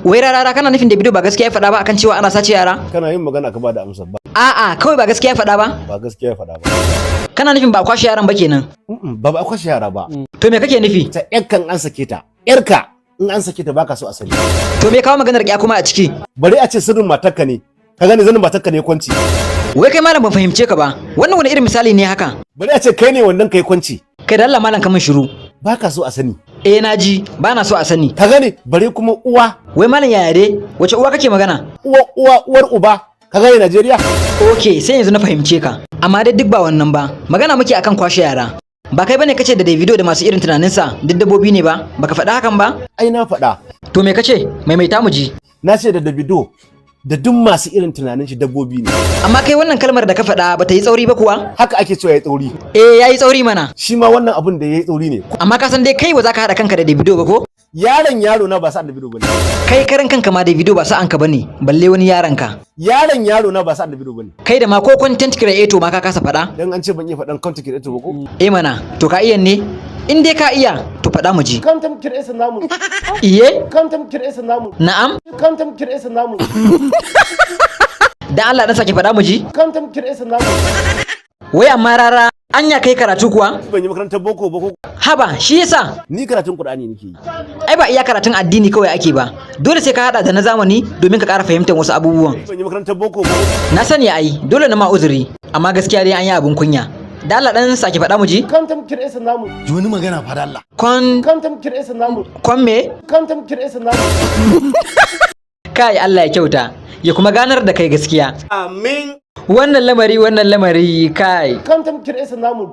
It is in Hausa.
Wai rarara kana nufin davido ba gaskiya ya faɗa ba akan cewa ana sace yara? Kana yin magana ka ba da amsa ba. A'a, kawai ba gaskiya ya faɗa ba? Ba gaskiya ya faɗa ba. Kana nufin ba a kwashe yaran ba kenan? Ba a kwashe yara ba. To me kake nufi? Ta ƴarkan an sake ta. ƴarka in an sake ta baka so a sani. To me kawo maganar ƙya kuma a ciki? Bari a ce sirrin matarka ne. Ka gane zanin matarka ne kwanci. Wai kai malam ban fahimce ka ba. Wannan wani irin misali ne haka? Bari a ce kai ne wannan kai kwanci. Kai da Allah malam ka min shiru. Baka so a sani. Eh naji, ba na so a sani. Ka gane bare kuma uwa. Wai malam yaya dai? Wace uwa kake magana? Uwar uba. Ka gane Najeriya? Okay, sai yanzu na fahimce ka. Amma dai duk ba wannan ba. Magana muke akan kwashe yara. Ba kai bane kace da davido da masu irin tunaninsa duk dabbobi ne ba? Baka faɗa hakan ba? Ai na faɗa. To me kace? Maimaita mu ji. Na ce da davido da duk masu irin tunanin shi dabbobi ne. Amma kai wannan kalmar da ka faɗa ba ta yi tsauri ba kuwa? Haka ake cewa yayi tsauri. Eh yayi tsauri mana. Shi ma wannan abun da yayi tsauri ne. Amma ka san dai kai ba za ka haɗa kanka da davido ba ko? Yaron yaro na ba sa davido bane. Kai karan kanka ma davido ba sa anka bane, balle wani yaron ka. Yaron yaro na ba sa davido bane. Kai da ma ko content creator ma ka kasa faɗa? Dan an ce ban iya faɗan content creator ba ko? Eh mana, to ka iya ne? In dai ka iya, to faɗa mu ji. Content creator namu. Iye? Content creator namu. Na'am? Content creator namu. Dan Allah dan sake faɗa mu ji. Content creator namu. Wai amma rara anya kai karatu kuwa? Ban yi makarantar boko ba ko? Haba, shi yasa. Ni karatun Qur'ani nake yi. Ai ba iya karatun addini kawai ake ba. Dole sai ka hada da na zamani domin ka ƙara fahimtar wasu abubuwan. Ban yi makarantar boko ba. Na sani ai, dole na ma uzuri. Amma gaskiya dai an yi abun kunya. Da Allah dan sake faɗa mu ji. Content creator namu. Ji wani magana fa da Allah. Content creator namu. Kon me? Content creator namu. Kai Allah ya kyauta. Ya kuma ganar da kai gaskiya. Amin. Wannan lamari kai. Content creator namu.